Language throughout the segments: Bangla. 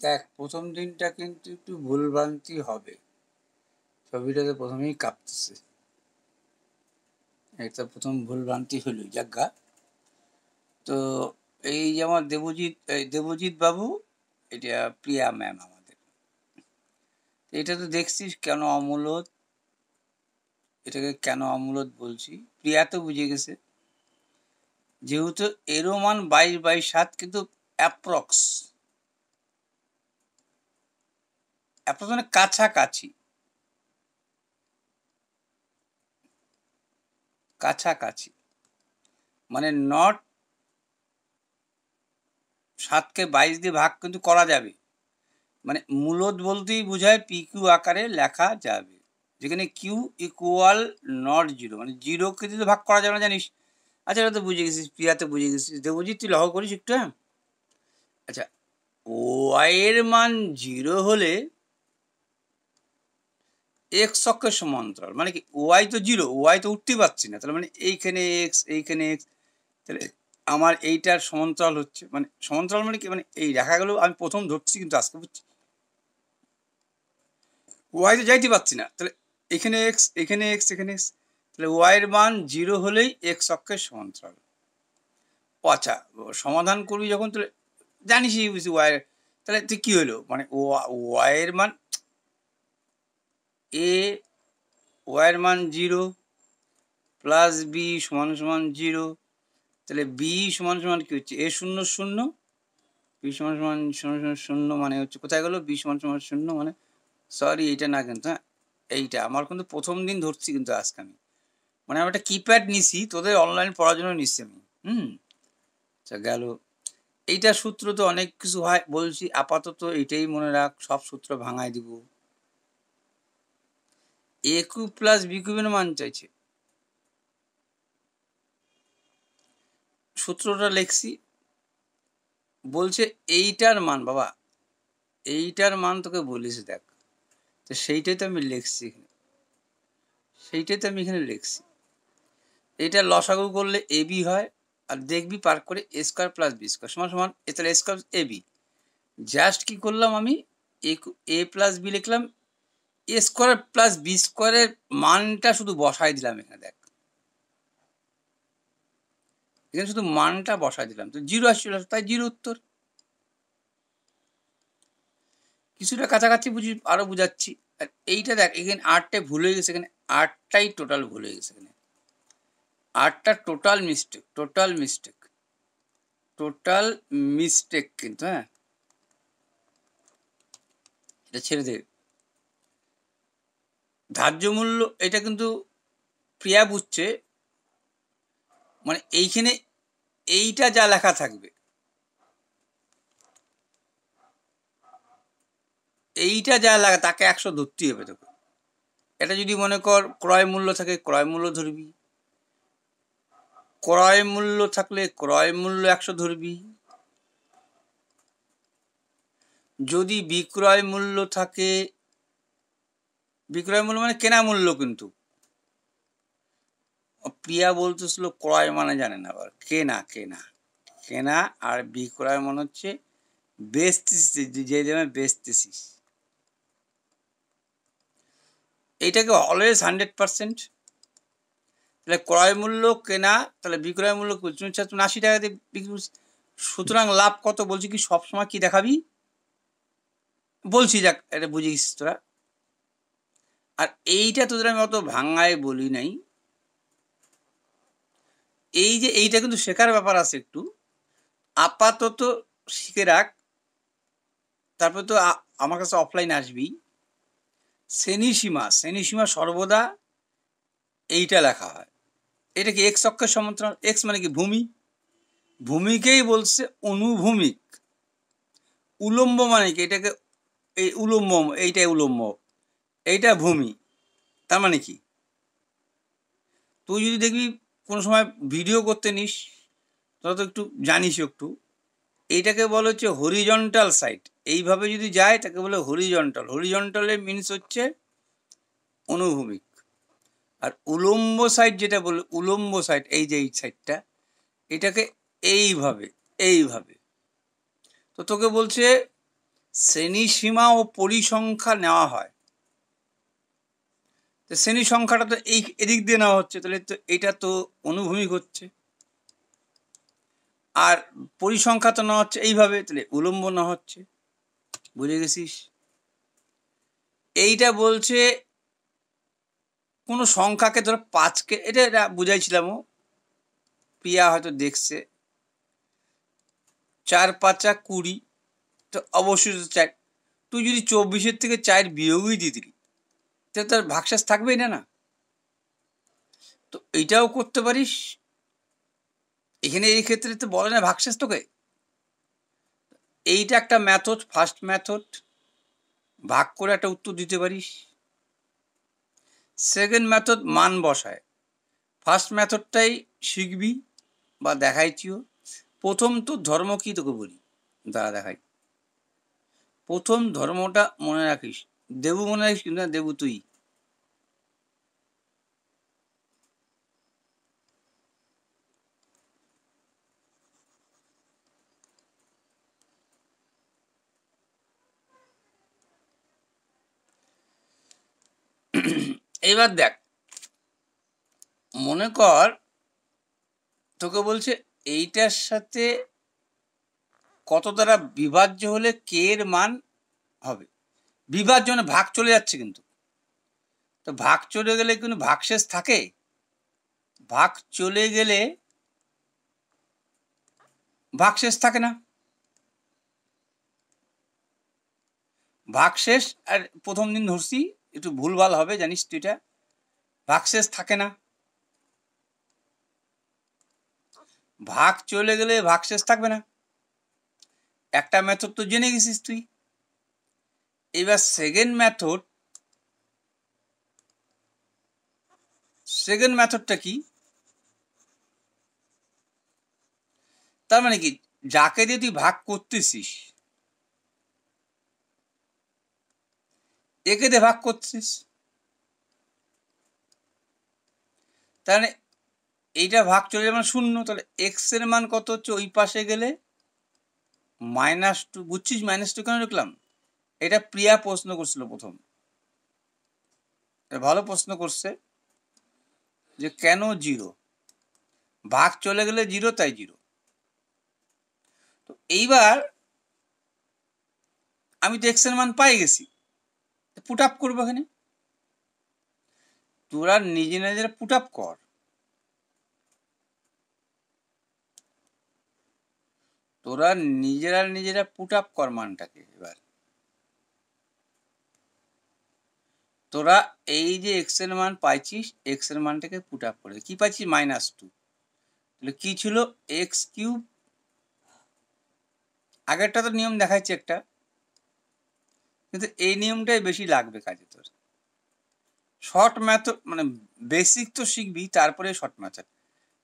দেখ প্রথম দিনটা কিন্তু একটু ভুলভ্রান্তি হবে, ছবিটাতে প্রথমেই কাঁপতেছে, এটা প্রথম ভুলভ্রান্তি হলো যাজ্ঞা। তো এই যে আমার দেবজিৎ বাবু, এটা প্রিয়া ম্যাম আমাদের, এটা তো দেখছিস কেন অমূলত, এটাকে কেন অমূলত বলছি, প্রিয়া তো বুঝে গেছে, যেহেতু এরও মান 22/7 কিন্তু অ্যাপ্রক্স মানে কাছাকাছি কাছাকাছি, মানে নট 7কে 22 দিয়ে ভাগ কিন্তু করা যাবে, মানে মূলত বলতেই বোঝায় PQ আকারে লেখা যাবে, যেখানে কিউ ইকুয়াল নট জিরো, মানে জিরোকে দিয়ে ভাগ করা যাবে না, জানিস? আচ্ছা, এটা তো বুঝে গেছিস, প্রিয়াতে বুঝে গেছিস, দেবজিৎ তুই লক্ষ্য করিস একটু। হ্যাঁ, আচ্ছা, ওয়াই এর মান 0 হলে এক্স অক্ষের সমান্তরাল, মানে কি ওয়াই তো 0, ওয়াই তো উঠতে পারছি না, তাহলে মানে এইখানে এক্স, এইখানে এক্স, তাহলে আমার এইটার সমান্তরাল হচ্ছে, মানে সমান্তরাল মানে কি, মানে এই রেখাগুলো আমি প্রথম ধরছি কিন্তু আজকে বুঝছি, ওয়াই তো যাইতে পারছি না, তাহলে এখানে এক্স, এখানে এক্স, এখানে এক্স, তাহলে ওয়াই এর মান 0 হলেই এক্স অক্ষের সমান্তরাল। ও আচ্ছা, সমাধান করবি যখন, তাহলে জানিসই বুঝছি ওয়াই, তাহলে তুই কি হলো, মানে ওয়াই এর মান এ, ওয়াই এর মান 0 প্লাস বি সমান সমান 0, তাহলে বি সমান সমান কি হচ্ছে, এ 0 0, বি সমান সমান 0 0 0, মানে হচ্ছে কোথায় গেল, বি সমান সমান 0, মানে সরি এইটা না কিন্তু, হ্যাঁ এইটা আমার কিন্তু প্রথম দিন ধরছি কিন্তু আজকে আমি, মানে আমি একটা কিপ্যাড নিছি, তোদের অনলাইন পড়ার জন্য নিচ্ছি আমি। আচ্ছা গেল, এইটা সূত্র তো অনেক কিছু হয় বলছি, আপাতত এইটাই মনে রাখ, সব সূত্র ভাঙাই দিব। এ কিউব প্লাস বি কিউবের মান চাইছে, সূত্রটা লিখছি, বলছে এইটার মান, বাবা এইটার মান তোকে বলিস, দেখ তো সেইটাই তো আমি লিখছি এখানে, সেইটাই তো আমি এখানে লিখছি, এইটা লসাগু করলে এ বি হয়, আর দেখবি পার করে এ স্কোয়ার প্লাস বি স্কোয়ার সমান সমান এ, তাহলে এ স্কোয়ার এ বি, জাস্ট কি করলাম আমি, এ প্লাস বি লিখলাম, এ স্কোয়ার প্লাস বি স্কোয়ারের মানটা শুধু বসাই দিলাম এখানে, দেখ এখানে শুধু মানটা বসাই দিলাম, তো 0 আসছিল, তাই 0 উত্তর। কিছুটা কাছাকাছি বুঝি, আরো বুঝাচ্ছি, আর এইটা দেখ এখানে 8টে ভুল হয়ে গেছে, এখানে 8টাই টোটাল ভুল হয়ে গেছে, এখানে 8টা টোটাল মিস্টেক, টোটাল মিস্টেক কিন্তু, হ্যাঁ এটা ছেড়ে দে, ধার্য মূল্য এটা কিন্তু প্রিয়া বুঝছে, মানে এইখানে এইটা যা লেখা থাকবে, এইটা যা লেখা তাকে 100 ধরতেই হবে তোকে, এটা যদি মনে কর ক্রয় মূল্য থাকে, ক্রয় মূল্য ধরবি, ক্রয় মূল্য থাকলে ক্রয় মূল্য 100 ধরবি, যদি বিক্রয় মূল্য থাকে, বিক্রয় মূল্য মানে কেনা মূল্য, কিন্তু প্রিয়া বলতেছিল ক্রয় মানে জানে না, আবার কেনা, কেনা আর বিক্রয় মানে হচ্ছে বেচতেছিস, যে দামে বেচতেছিস, এইটাকে অলওয়েজ 100%, তাহলে ক্রয় মূল্য কেনা, তাহলে বিক্রয় মূল্য 80 টাকা দিয়ে বিক্রি, সুতরাং লাভ কত বলছি, কি সবসময় কি দেখাবি বলছি, যাক এটা বুঝিস তোরা, আর এইটা তোদের আমি অত ভাঙায় বলি নাই, এই যে এইটা কিন্তু শেখার ব্যাপার আছে একটু, আপাতত শিখে রাখ, তারপর তো আমার কাছে অফলাইন আসবি, শ্রেণীসীমা সর্বদা এইটা লেখা হয়, এটা কি এক্স অক্ষের সমান্তরাল, এক্স মানে কি ভূমি, ভূমিকেই বলছে অনুভূমিক, উলম্ব মানে কি, এটাকে এই উলম্ব, এইটাই উলম্ব, এইটা ভূমি, তার মানে কি, তুই যদি দেখবি কোনো সময় ভিডিও করতে নিস, তোরা তো একটু জানিস একটু, এইটাকে বলা হচ্ছে হরিজন্টাল সাইড, এইভাবে যদি যায় তাকে বলে হরিজন্টাল, হরিজন্টালের মিনস হচ্ছে অনুভূমিক, আর উলম্ব সাইড যেটা বলে, উলম্ব সাইড এই যে এই সাইডটা, এটাকে এইভাবে, তো তোকে বলছে শ্রেণী সীমা ও পরিসংখ্যা নেওয়া হয়। তো শ্রেণী সংখ্যাটা তো এই এদিক দিয়ে নেওয়া হচ্ছে, তাহলে তো এটা তো অনুভূমিক হচ্ছে। আর পরিসংখ্যা তো নেওয়া হচ্ছে এইভাবে, তাহলে উলম্ব নেওয়া হচ্ছে। বুঝে গেছিস? এইটা বলছে কোনো সংখ্যাকে ধরো 5কে, এটা বুঝাইছিলামও, প্রিয়া হয়তো দেখছে। 4 5 20, তো অবশ্যই 4। তুই যদি 24 থেকে 4 বিয়োগই দিয়ে দিলি, তাহলে তার ভাগশেষ থাকবেই না। তো এইটাও করতে পারিস। এখানে এই ক্ষেত্রে তো বলে না ভাগশেষ তোকে। এইটা একটা মেথড, ফার্স্ট মেথড, ভাগ করে একটা উত্তর দিতে পারিস। সেকেন্ড মেথড মান বসায়। ফার্স্ট মেথডটাই শিখবি বা দেখাইছিও। প্রথম তো ধর্ম কি তোকে বলি, দাঁড়া দেখাই। প্রথম ধর্মটা মনে রাখিস, দেবু মনে রাখিস কিন্তু না, দেবু তুই। এবার দেখ, মনে কর তোকে বলছে এইটার সাথে কত দ্বারা বিভাজ্য হলে কে এর মান হবে। বিভাজ্য মানে ভাগ চলে যাচ্ছে, কিন্তু তো ভাগ চলে গেলে কিন্তু ভাগশেষ থাকে? ভাগ চলে গেলে ভাগশেষ থাকে না। ভাগশেষ, আর প্রথম দিন ধরছি, একটু ভুলভাল হবে জানিস তুই, এটা ভাগশেষ থাকে না। ভাগ চলে গেলে ভাগশেষ থাকবে না। একটা মেথড তো জেনে গেছিস তুই। এবার সেকেন্ড মেথডটা কি? তার মানে কি, যাকে দিয়ে তুই ভাগ করতেছিস, একে দিয়ে ভাগ করছিস, তাহলে এইটা ভাগ চলে যাবে 0। তাহলে এক্স এর মান কত হচ্ছে, ওই পাশে গেলে -2। বুঝছিস -2 কেন লিখলাম? এটা প্রিয়া প্রশ্ন করছিল প্রথম, ভালো প্রশ্ন করছে যে কেন 0, ভাগ চলে গেলে 0, তাই 0। তো এইবার আমি তো এক্স এর মান পাই গেছি, পুট আপ করবো এখানে। তোরা নিজেরা পুট আপ কর। তোরা নিজেরা পুট আপ কর মানটাকে। এবার তোরা এই যে এক্স এর মান পাইছিস, এক্স এর মানটাকে পুট আপ করে কি পাইছিস, -2। তাহলে কি ছিল, x³ আগেরটা তো নিয়ম দেখাচ্ছি একটা, কিন্তু এই নিয়মটাই বেশি লাগবে কাজে তোর। শর্ট মেথড মানে বেসিক তো শিখবি, তারপরে শর্ট মেথড।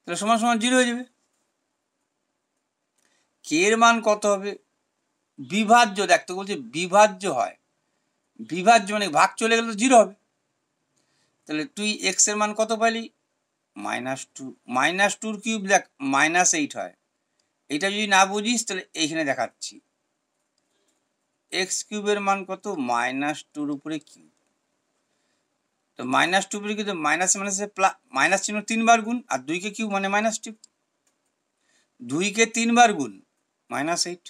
তাহলে সমান 0 হয়ে যাবে। কে এর মান কত হবে, বিভাজ্য, দেখ তো বলছে বিভাজ্য হয়। বিভাজ্য মানে ভাগ চলে গেলে তো 0 হবে। তাহলে তুই এক্স এর মান কত পাইলি, -2। -2 কিউব দেখ -8 হয়। এটা যদি না বুঝিস তাহলে এইখানে দেখাচ্ছি, x³ এর মান কত, -2 উপরে কিউব। তো -2 উপরে কিন্তু মাইনাস মাইনাস চিহ্ন 3 বার গুণ, আর 2 কে কিউব মানে -2, 2 কে 3 বার গুণ -8।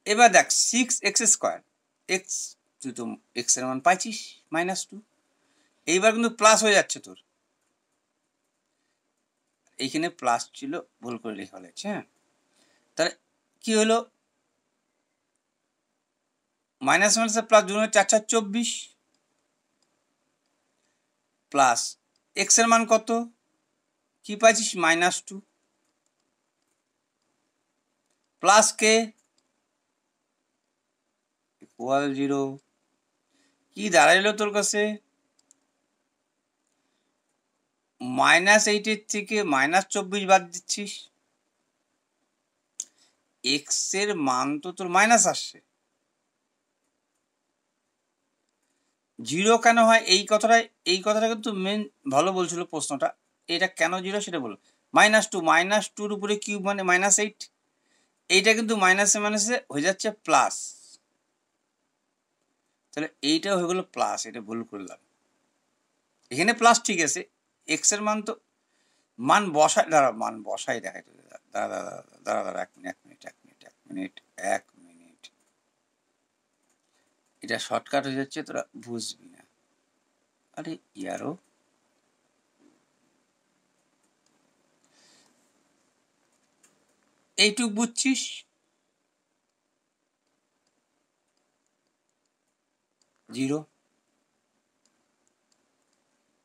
এবার দেখ 6x², x, তুই তো x এর মান পাইছিস -2। এইবার কিন্তু প্লাস হয়ে যাচ্ছে তোর, এইখানে প্লাস ছিল, ভুল করে লেখা হয়েছে। হ্যাঁ, তাহলে কি হলো, মাইনাস মাইনাসে প্লাস, 2 4 4 24, প্লাস এক্স এর মান কত কি পাইছিস, -2, প্লাস কে ইকুয়াল 0। কি দাঁড়াইলো তোর কাছে, -8 থেকে -24 বাদ দিচ্ছিস, এক্স এর মান তো তোর মাইনাস আসছে। 0 কেন হয়, এই কথাটা কিন্তু মেন ভালো বলছিল প্রশ্নটা। এটা কেন 0 সেটা বলো। -2 উপরে কিউব মানে -8। এইটা কিন্তু মাইনাসে মাইনাসে হয়ে যাচ্ছে প্লাস। তাহলে এইটা হয়ে গেল প্লাস, এটা ভুল করলাম। এখানে প্লাস ঠিক আছে, এক্স এর মান তো মান বসাই, দাঁড়া মান বসাই দেখাই তো, দাঁড়া দাঁড়া দাঁড়া দাঁড়া এক মিনিট এক মিনিট, এটা শর্টকাট হয়ে যাচ্ছে, তোরা বুঝবি না। আরে ইয়ারও এইটুক বুঝছিস, জিরো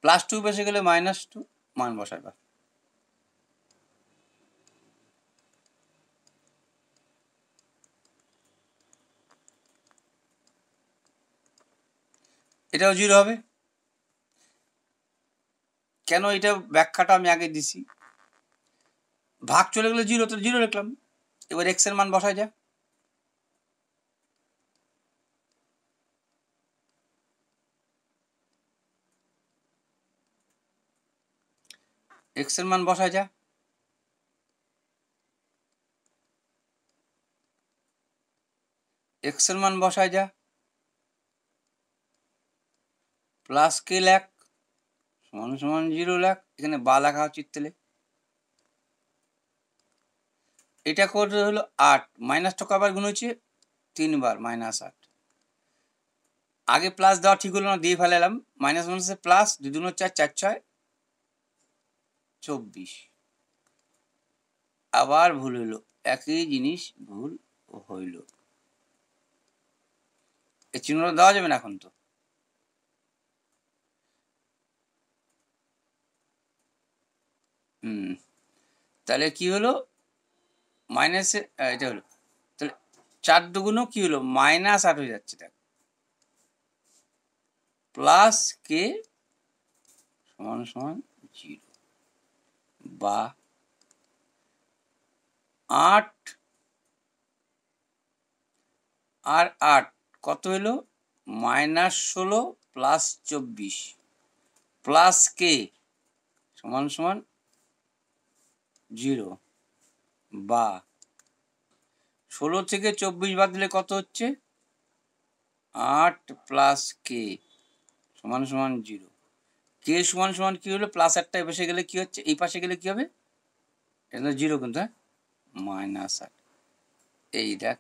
প্লাস টু বেসে গেলে মাইনাস টু, মান বসাইবা। এটাও জিরো হবে কেন, এটা ব্যাখ্যাটা আমি আগে দিছি। ভাগ চলে গেলে জিরো, তো জিরো লিখলাম। এবার এক্স এর মান বসাই যা, এক্স এর মান বসাই যা, এক্স এর মান বসাই যা, প্লাস কে লেখ সমান সমান জিরো লেখ, এখানে বা লেখা উচিত তাহলে। এটা করে হলো 8, মাইনাসটা কবার গুণ হচ্ছে 3 বার, -8। আগে প্লাস দেওয়া ঠিক হলো না, দিয়ে ফেলালাম, মাইনাস মাইনাসে প্লাস, 2 2 4 4 6 24। আবার ভুল হইলো, একই জিনিস ভুল হইল। এই চিহ্নটা দেওয়া যাবে না এখন তো। তাহলে কি হলো, মাইনাসে এটা হলো, তাহলে 4 দুগুণও কি হলো -8 হয়ে যাচ্ছে, দেখ প্লাস কে সমান সমান 0, বা 8 আর 8 কত হলো -16 প্লাস 24 প্লাস কে সমান সমান 0, বা 16 থেকে 24 বাদ দিলে কত হচ্ছে 8 প্লাস কে সমান সমান 0। কে সমান সমান কি হলো, প্লাস একটা বসে গেলে কি হচ্ছে, এই পাশে গেলে কি হবে, এটা 0 কিন্তু, হ্যাঁ -8। এই দেখ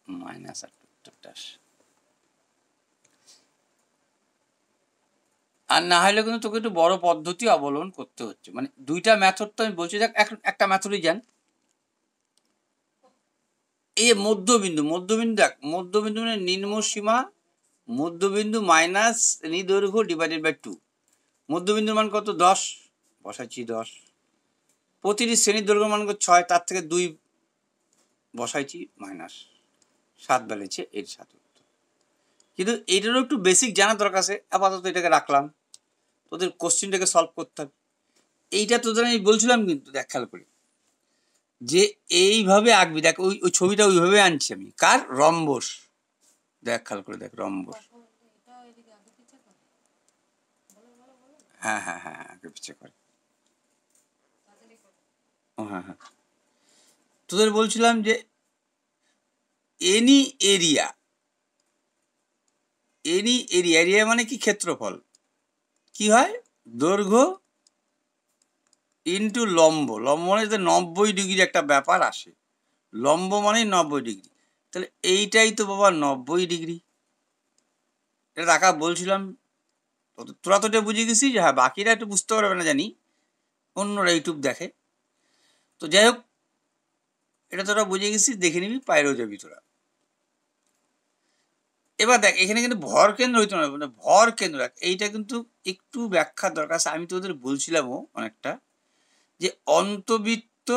-8 উত্তরটা। আর না হলে কিন্তু তোকে একটু বড় পদ্ধতি অবলম্বন করতে হচ্ছে, মানে দুইটা মেথড তো আমি বলছি, দেখ একটা মেথডই যান। এই মধ্যবিন্দু, দেখ মধ্যবিন্দু মানে নিম্ন সীমা, মধ্যবিন্দু মাইনাস দৈর্ঘ্য ডিভাইডেড বাই 2, মধ্যবিন্দুর মান কত 10, বসাইছি 10। প্রতিটি শ্রেণীর দৈর্ঘ্য মান 6, তার থেকে 2 বসাইছি, -7 বেড়েছে, এর 7 উত্তর। কিন্তু এটারও একটু বেসিক জানা দরকার আছে, আপাতত এটাকে রাখলাম, তোদের কোশ্চেনটাকে সলভ করতে হবে। এইটা তোদের আমি বলছিলাম কিন্তু, দেখ খেয়াল করে, যে এইভাবে আঁকবি, দেখ ওই ছবিটা ওইভাবে আনছি আমি, কার রম্বস, দেখ খেয়াল করে দেখ রম্বস, হ্যাঁ হ্যাঁ হ্যাঁ আগে পিছিয়ে করে, ও হ্যাঁ হ্যাঁ, তোদের বলছিলাম যে এনি এরিয়া, এরিয়া মানে কি ক্ষেত্রফল, কি হয় দৈর্ঘ্য ইন্টু লম্ব, মানে 90 ডিগ্রি একটা ব্যাপার আসে, লম্ব মানে 90 ডিগ্রি, তাহলে এইটাই তো বাবা 90 ডিগ্রি। এটা রাখা বলছিলাম, তোরা তো এটা বুঝে গেছিস, হ্যাঁ বাকিরা একটু বুঝতে পারবে না জানি, অন্যরা ইউটিউব দেখে, তো যাই হোক এটা তোরা বুঝে গেছিস, দেখে নিবি, পাইরেও যাবি তোরা। এবার দেখ এখানে কিন্তু ভর কেন্দ্র হইতে না, ভর কেন্দ্র, এইটা কিন্তু একটু ব্যাখ্যা দরকার আছে, আমি তোদের বলছিলামও অনেকটা, যে অন্তবৃত্ত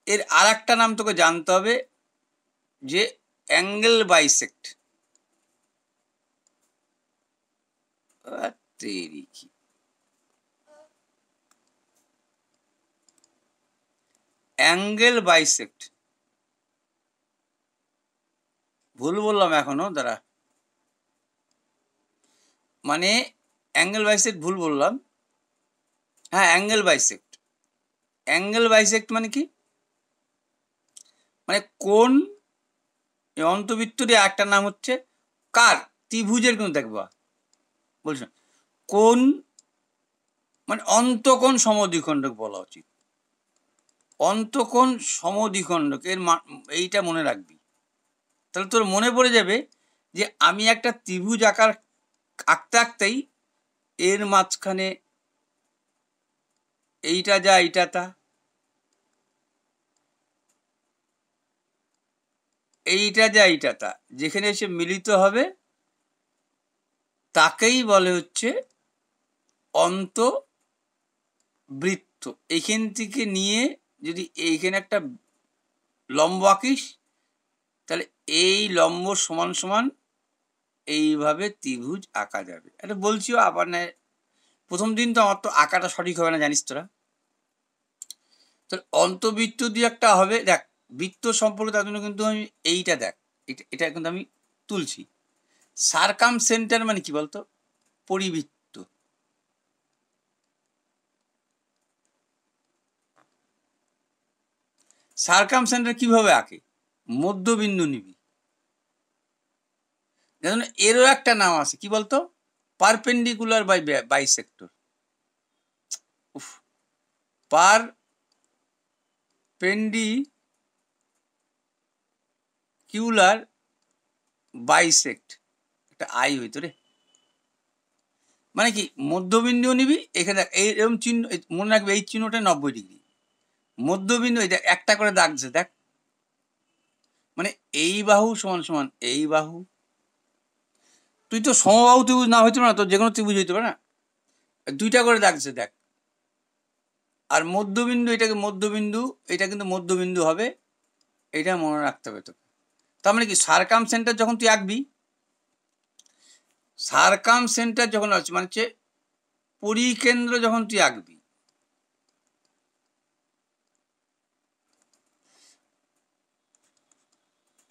এর আর একটা নাম তোকে জানতে হবে, যে অ্যাঙ্গেল বাইসেক্ট। অ্যাঙ্গেল বাইসেক্ট ভুল বললাম এখনো, দাঁড়া, মানে অ্যাঙ্গেল বাইসেক্ট ভুল বললাম, হ্যাঁ অ্যাঙ্গেল বাইসেক্ট মানে কি, মানে কোণ এই অন্তবৃত্তটি একটা নাম হচ্ছে কার? ত্রিভুজের। কিন্তু দেখবা বলছো কোন মানে অন্তকোণ সমদ্বিখণ্ডক বলা উচিত। অন্তকোণ সমদ্বিখণ্ডক এর এইটা মনে রাখবি, তাহলে তোর মনে পড়ে যাবে যে আমি একটা ত্রিভুজ আকার আঁকতে আঁকতেই এর মাঝখানে এইটা যা এইটা তা, এইটা যা এইটা তা, যেখানে এসে মিলিত হবে তাকেই বলে হচ্ছে অন্তবৃত্ত। এইখান থেকে নিয়ে যদি এইখানে একটা লম্ব আঁকিস, তাহলে এই লম্ব সমান সমান এইভাবে ত্রিভুজ আঁকা যাবে। এটা বলছিও আবার না, প্রথম দিন তো আমার তো আঁকাটা সঠিক হবে না, জানিস তোরা। তাহলে অন্তবৃত্ত দিয়ে একটা হবে। দেখ বৃত্ত সম্পর্কে তার জন্য কিন্তু আমি এইটা দেখ, এটা কিন্তু আমি তুলছি। সারকাম সেন্টার মানে কি বলতো? পরিবৃত্ত। সারকাম সেন্টার কিভাবে আঁকে? মধ্যবিন্দু নিবি। যেমন এরও একটা নাম আছে, কি বলতো? পারপেন্ডিকুলার বাই বাইসেক্টর। পারপেন্ডিকুলার বাইসেক্ট, একটা আই হইতো রে। মানে কি মধ্যবিন্দু নিবি, এখানে এরকম চিহ্ন মনে রাখবে, এই চিহ্নটা 90 ডিগ্রি। মধ্যবিন্দু একটা করে দাগছে দেখ, মানে এই বাহু সমান সমান এই বাহু। তুই তো সমবাহু ত্রিভুজ না হইতে পারে না, তোর যে কোনো ত্রিভুজ হইতে পারে না, দুইটা করে দাগছে দেখ। আর মধ্যবিন্দু, এটাকে মধ্যবিন্দু, এটা কিন্তু মধ্যবিন্দু হবে, এটা মনে রাখতে হবে তোকে। তার মানে কি সারকাম সেন্টার যখন তুই আঁকবি, সারকাম সেন্টার যখন আছে মানে হচ্ছে পরিকেন্দ্র যখন তুই আঁকবি,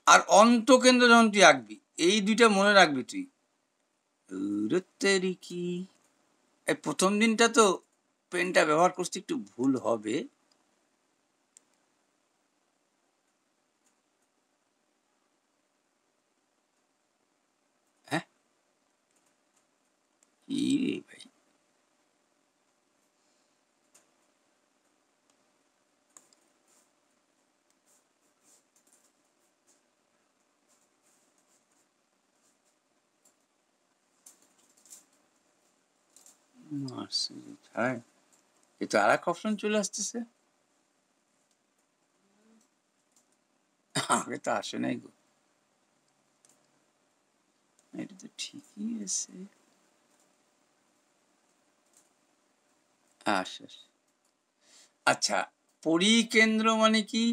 আর অন্তকেন্দ্র যখন তুই আঁকবি, এই দুইটা মনে রাখবি তুই। কি এই প্রথম দিনটা তো পেনটা ব্যবহার করতে একটু ভুল হবে। হ্যাঁ কি রে ভাই, হ্যাঁ এ তো আর এক অপশন চলে আসতেছে, আগে তো আসে নাই গো। এটা তো ঠিকই আছে। আচ্ছা পরিকেন্দ্র মানে কি?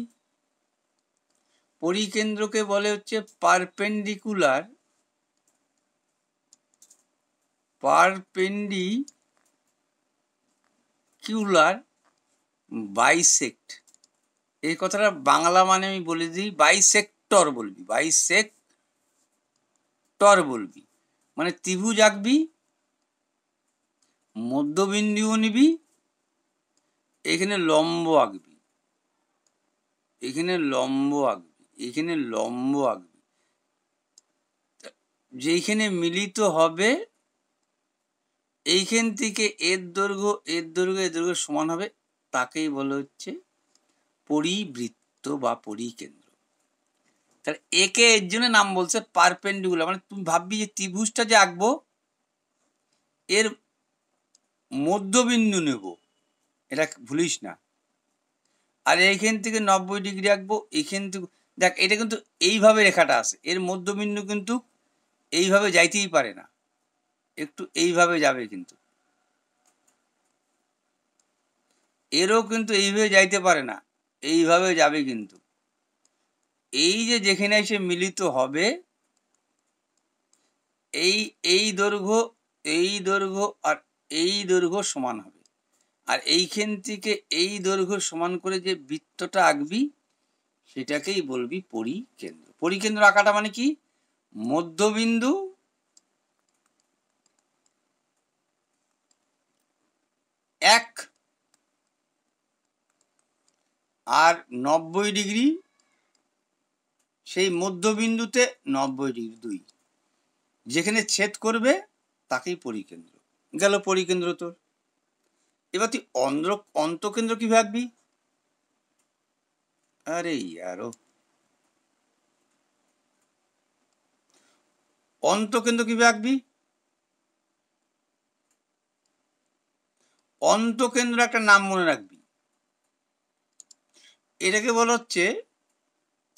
পরিকেন্দ্রকে বলে হচ্ছে পারপেন্ডিকুলার বাইসেক্ট। এই কথাটা বাংলা মানে আমি বলে দিই, বাইসেক্টর বলবি, বাইসেক্টর বলবি। মানে ত্রিভুজ আঁকবি, মধ্যবিন্দুও নিবি, এখানে লম্ব আঁকবি, এখানে লম্ব আঁকবি, এখানে লম্ব আঁকবি, যেখানে মিলিত হবে এইখান থেকে এর দৈর্ঘ্য এর দৈর্ঘ্য এর দৈর্ঘ্য সমান হবে, তাকেই বলা হচ্ছে পরিবৃত্ত বা পরিকেন্দ্র। তাহলে একে এর জন্য নাম বলছে পারপেন্ডিকুলার। মানে তুমি ভাববি যে ত্রিভুজটা যে আঁকবো এর মধ্যবিন্দু নেব, এটা ভুলিস না। আর এইখান থেকে 90 ডিগ্রি আঁকবো, এইখান থেকে দেখ এটা কিন্তু এইভাবে রেখাটা আছে, এর মধ্যবিন্দু কিন্তু এইভাবে যাইতেই পারে না, একটু এইভাবে যাবে, কিন্তু এরও কিন্তু এইভাবে যাইতে পারে না, এইভাবে যাবে। কিন্তু এই যে যেখানে এসে মিলিত হবে, এই দৈর্ঘ্য এই দৈর্ঘ্য আর এই দৈর্ঘ্য সমান হবে, আর এইখান থেকে এই দৈর্ঘ্য সমান করে যে বৃত্তটা আঁকবি সেটাকেই বলবি পরিকেন্দ্র। পরিকেন্দ্র আঁকাটা মানে কি মধ্যবিন্দু এক আর 90 ডিগ্রি সেই মধ্যবিন্দুতে 90°, 2 যেখানে ছেদ করবে তাকেই পরিকেন্দ্র। গেল পরিকেন্দ্র তোর। এবার তুই অন্তকেন্দ্র কি ভাববি? আরে ইয়ারো, অন্তকেন্দ্র কি ভাববি? অন্তকেন্দ্র একটা নাম মনে রাখবি, এটাকে বলা হচ্ছে,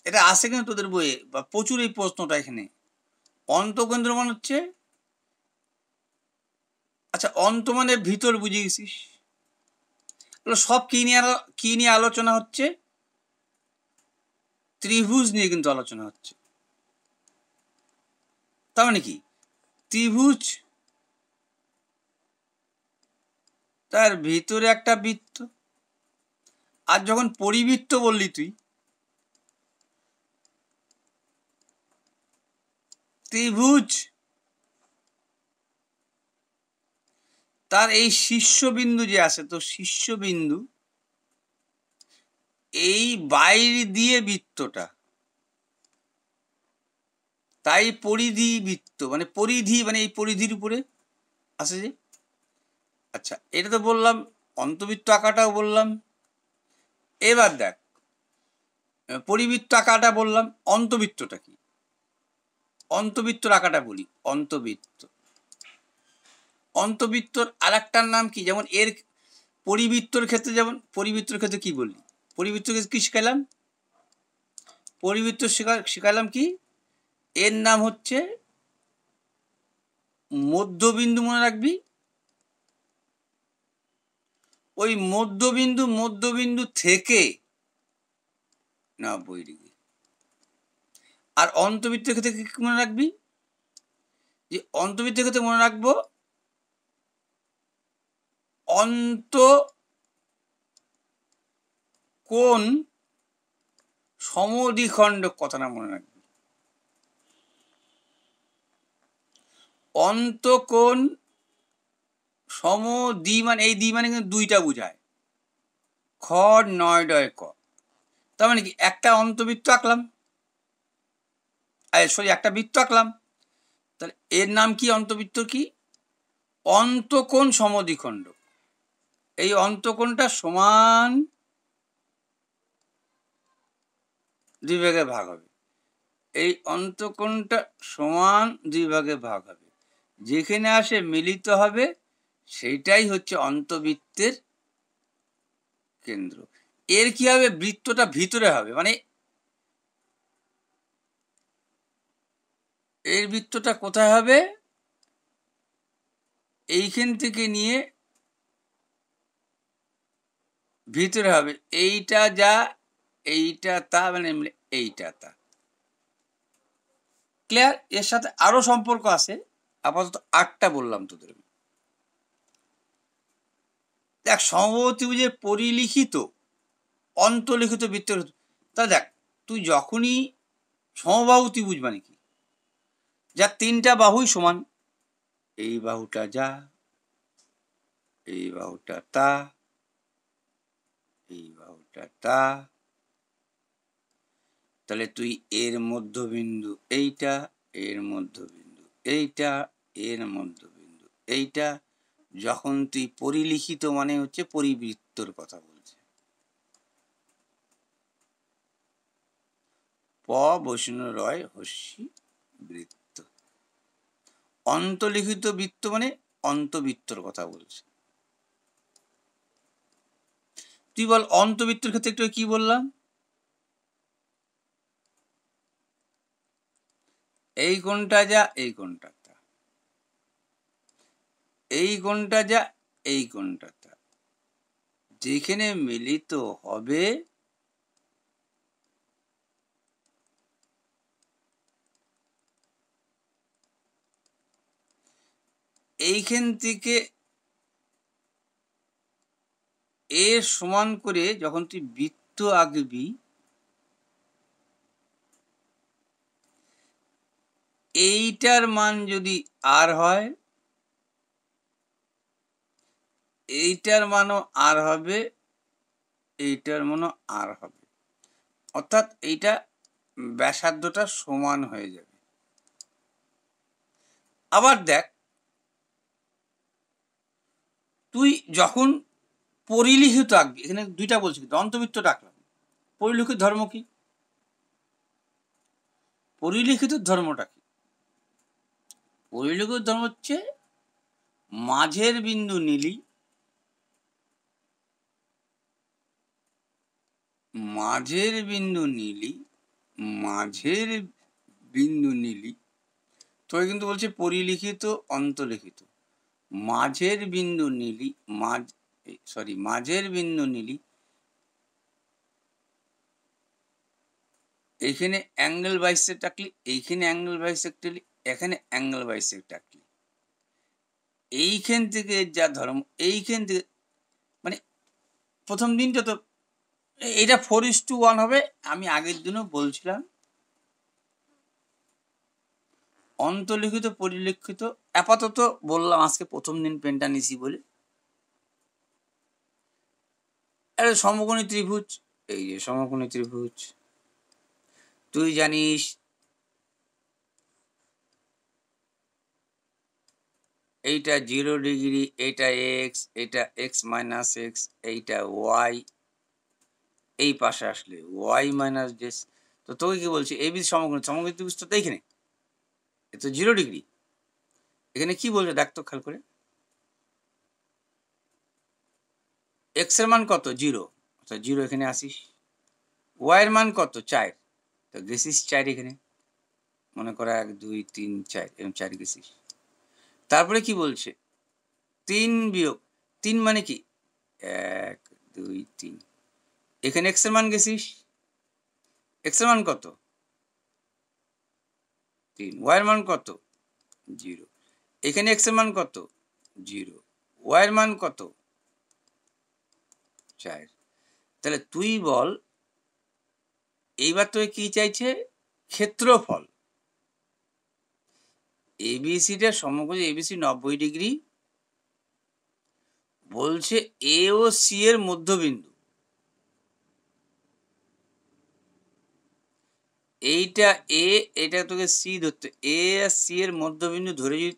এটা আসে কিন্তু তোদের বইয়ে বা প্রচুর এই প্রশ্নটা এখানে। অন্তকেন্দ্র মানে হচ্ছে, আচ্ছা অন্ত মানে ভিতর, বুঝে গেছিস? সব কি নিয়ে আলোচনা হচ্ছে? ত্রিভুজ নিয়ে কিন্তু আলোচনা হচ্ছে। তার মানে কি, ত্রিভুজ তার ভিতরে একটা বৃত্ত। আর যখন পরিবৃত্ত বললি তুই, ত্রিভুজ তার এই শীর্ষবিন্দু যে আছে, তো শীর্ষবিন্দু এই বাইরে দিয়ে বৃত্তটা, তাই পরিধি বৃত্ত, মানে পরিধি মানে এই পরিধির উপরে আছে যে। আচ্ছা এটা তো বললাম, অন্তবৃত্ত আঁকাটাও বললাম। এবার দেখ, পরিবৃত্ত আঁকাটা বললাম, অন্তবৃত্তটা কি? অন্তবৃত্তর আঁকাটা বলি। অন্তবৃত্তর আর একটার নাম কি? যেমন এর পরিবৃত্তর ক্ষেত্রে, যেমন পরিবৃত্তর ক্ষেত্রে কি বললি? পরিবৃত্তর ক্ষেত্রে কি শিখাইলাম? পরিবৃত্ত শিখাইলাম কি? এর নাম হচ্ছে মধ্যবিন্দু, মনে রাখবি। ওই মধ্যবিন্দু থেকে 90°। আর অন্তবৃত্তের ক্ষেত্রে কি মনে রাখবি? যে অন্তবৃত্তের ক্ষেত্রে মনে রাখবো অন্ত কোণ সমদ্বিখণ্ডক, কথাটা মনে রাখবি। অন্তকোণ সমদ্বি মানে, এই দ্বি মানে কিন্তু দুইটা বুঝায়, খ নয় ডয় ক। তার মানে কি, একটা অন্তবৃত্ত আঁকলাম, একটা বৃত্ত আঁকলাম, তাহলে এর নাম কি? অন্তবৃত্ত কি? অন্তকোণ সমদ্বিখণ্ডক। এই অন্তকোণটা সমান দুই ভাগে ভাগ হবে। এই অন্তকোণটা সমান দুই ভাগে ভাগ হবে, যেখানে আসে মিলিত হবে সেইটাই হচ্ছে অন্তবৃত্তের কেন্দ্র। এর কি হবে? বৃত্তটা ভিতরে হবে, মানে এর বৃত্তটা কোথায় হবে? এইখান থেকে নিয়ে ভিতরে হবে। এইটা যা, এইটা তা, মানে এইটা তা। ক্লিয়ার? এর সাথে আরো সম্পর্ক আছে, আপাতত 8টা বললাম তোদের। দেখ, সমবাহু ত্রিভুজের পরিলিখিত অন্তলিখিত বৃত্তের, তা দেখ তুই যখনই সমবাহু ত্রিভুজ মানে কি, যার 3টা বাহুই সমান, এই বাহুটা যা, এই বাহুটা তা, এই বাহুটা তা, তাহলে তুই এর মধ্যবিন্দু এইটা, এর মধ্যবিন্দু এইটা, এর মধ্যবিন্দু এইটা, যখন তুই পরিলিখিত মানে হচ্ছে পরিবৃত্তর কথা বলছে। প বৈষ্ণব রয় হস্যি বৃত্ত। অন্তলিখিত বৃত্ত মানে অন্তবৃত্তর কথা বলছে। তুই বল অন্তবৃত্তর ক্ষেত্রে একটু কি বললাম? এই কোণটা যা, এই কোণটা তা, এই কোণটা যা, এই কোণটা তা, যেখানে মিলিত হবে এইখান থেকে এর সমান করে যখন তুই বৃত্ত আঁকবি, এইটার মান যদি আর হয়, এইটার মানও আর হবে, এইটার মানও আর হবে। অর্থাৎ এইটা ব্যাসার্ধটা সমান হয়ে যাবে। আবার দেখ, তুই যখন পরিলিখিত আঁকবি, এখানে দুইটা বলছি কিন্তু অন্তবৃত্ত আঁকলাম, পরিলিখিত ধর্ম কি? পরিলিখিত ধর্মটা কি? পরিলিখিত ধর্ম হচ্ছে মাঝের বিন্দু নিলি, মাঝের বিন্দু নিলি, তো কিন্তু বলছে পরিলিখিত অন্তলিখিত। মাঝের বিন্দু নিলি, মাঝের বিন্দু নিলি, এইখানে অ্যাঙ্গেল বাইসেক্ট আঁকলি, এইখানে অ্যাঙ্গেল বাইসেক্ট আঁকলি, এখানে অ্যাঙ্গেল বাইসেক্ট আঁকলি, এইখান থেকে যা ধর্ম, এইখান থেকে মানে প্রথম দিনটা তো এটা 4:1 হবে। আমি আগের দিনও বলছিলাম অন্তলিখিত পরিলিখিত, আপাতত বললাম আজকে প্রথম দিন পেনটা নিছি বলে। আরে সমকোণী ত্রিভুজ, এই যে সমকোণী ত্রিভুজ, তুই জানিস এইটা 0 ডিগ্রি, এইটা এক্স, এইটা এক্স মাইনাস এক্স, এইটা ওয়াই, এই পাশে আসলে ওয়াই মাইনাস ডেস। তো তোকে কি বলছি, এই বি সমকোণী ত্রিভুজ তো এইখানে, এ তো 0 ডিগ্রি। এখানে কি বলছে দেখ তো খেয়াল করে, এক্স এর মান কত? 0, তো 0 এখানে আসিস। ওয়াই এর মান কত? 4, তো গেছিস 4 এখানে, মনে করো 1 2 3 4, এরকম 4 গেছিস। তারপরে কি বলছে, 3 বিয়োগ 3 মানে কি 1 2 3, এখানে এক্স এর মান গেছিস, এক্স এর মান কত? 3, ওয়াই এর মান কত? 0, এখানে এক্স এর মান কত? 0, ওয়াই এর মান কত? 4। তাহলে তুই বল, এইবার তো কি চাইছে? ক্ষেত্রফল। এবিসিটা সমকোণ এবিসি 90 ডিগ্রি, বলছে এ ও সি এর মধ্যবিন্দু, এইটা এ, এটা তোকে সি ধরতে, এ আর সি এর মধ্যবিন্দু ধরে যদি,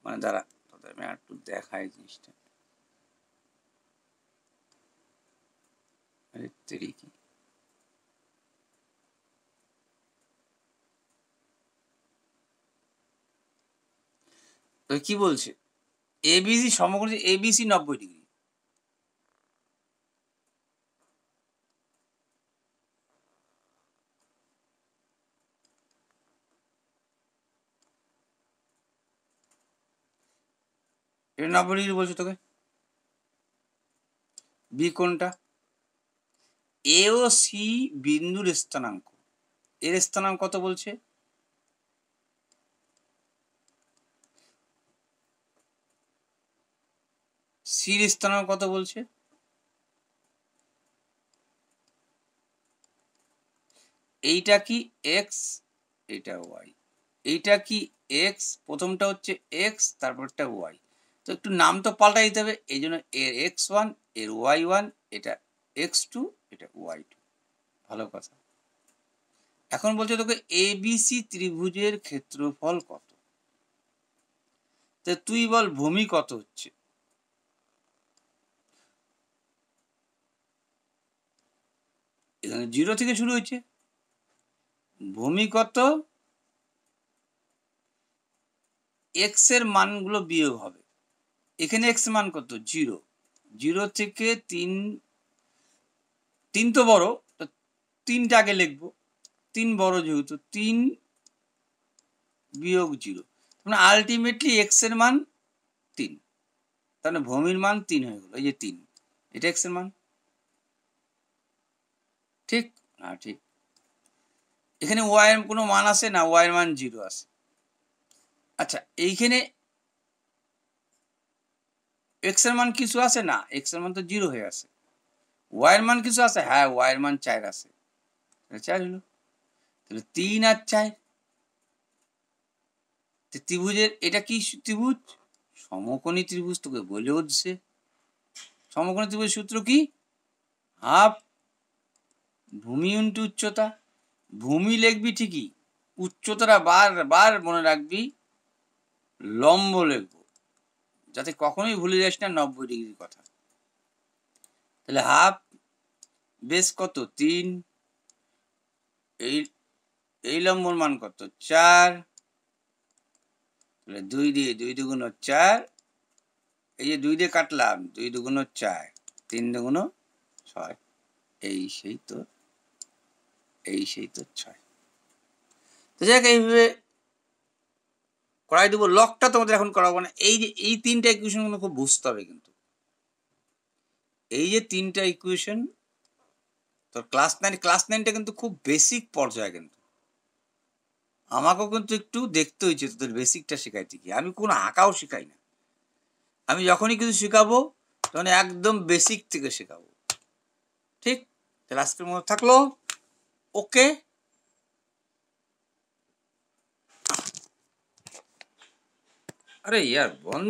মানে দাঁড়া আমি একটু দেখাই জিনিসটা, কি তো কি বলছে, এবিসি সমকোণ এবিসি 90 ডিগ্রি, এটা 90 ডিগ্রি বলছে তোকে। বি কোনটা? এ ও সি বিন্দুর স্থানাঙ্ক, এর স্থানাঙ্ক কত বলছে? সির স্থানাঙ্ক কত বলছে? এইটা কি এক্স, এটা ওয়াই, এইটা কি এক্স, প্রথমটা হচ্ছে এক্স, তারপরটা ওয়াই, তো একটু নাম তো পাল্টাই দিতে হবে, এই জন্য এর x1, এর y1, এটা x2, এটা y2। ভালো কথা। এখন বলছে তোকে এবিসি ত্রিভুজের ক্ষেত্রফল কত, তো তুই বল ভূমি কত হচ্ছে? এখানে 0 থেকে শুরু হয়েছে, ভূমি কত? এক্স এর মানগুলো বিয়োগ হবে, এখানে এক্স মান কত? 0, 0 থেকে 3, 3 তো বড়, তো 3টা আগে লিখবো, 3 বড় যেহেতু, 3 বিয়োগ 0, মানে আলটিমেটলি এক্স এর মান 3, তাহলে ভূমির মান 3 হয়ে গেল, এই যে 3, এটা এক্স এর মান, ঠিক? হ্যাঁ ঠিক। এখানে ওয়াই এর কোনো মান আসে না, ওয়াই এর মান 0 আসে। আচ্ছা, এইখানে এক্স এর মান কিছু আসে না, এক্স এর মান তো 0 হয়ে আসে। ওয়াই এর মান কিছু আসে, হ্যাঁ ওয়াই এর মান 4 আসে, 4 হলো, তাহলে 3 আর 4। ত্রিভুজের এটা কি ত্রিভুজ? সমকোণী ত্রিভুজ, তোকে বলে হচ্ছে সমকোণী ত্রিভুজের সূত্র কি? হাফ ভূমি ইন্টু উচ্চতা। ভূমি লিখবি ঠিকই, উচ্চতাটা বারবার মনে রাখবি, লম্ব লিখবো, যাতে কখনোই ভুলে যাস না 90 ডিগ্রির কথা। তাহলে হাফ বেস কত 3, এই লম্বর মান কত 4, তাহলে 2 দিয়ে 2 দুগুণ 4, এই যে 2 দিয়ে কাটলাম, 2 দুগুণ 4, 3 দুগুণ 6, এই সেই তো 6। তো যাক এইভাবে করাই দেবো। লকটা তোমাদের এখন করাবো না। এই যে এই 3টা ইকুয়েশন গুলো খুব বুঝতে হবে কিন্তু। এই যে 3টা ইকুয়েশন, তো ক্লাস 9টা কিন্তু খুব বেসিক পর্যায়ে, কিন্তু আমাকেও কিন্তু একটু দেখতে হয়েছে তোদের বেসিকটা শেখাইতে গিয়ে। আমি কোনো আঁকাও শেখাই না, আমি যখনই কিছু শেখাবো তখন একদম বেসিক থেকে শেখাবো। ঠিক? তাহলে আজকের মতো থাকলো, ওকে। আরে ইয়ার বন্ধ।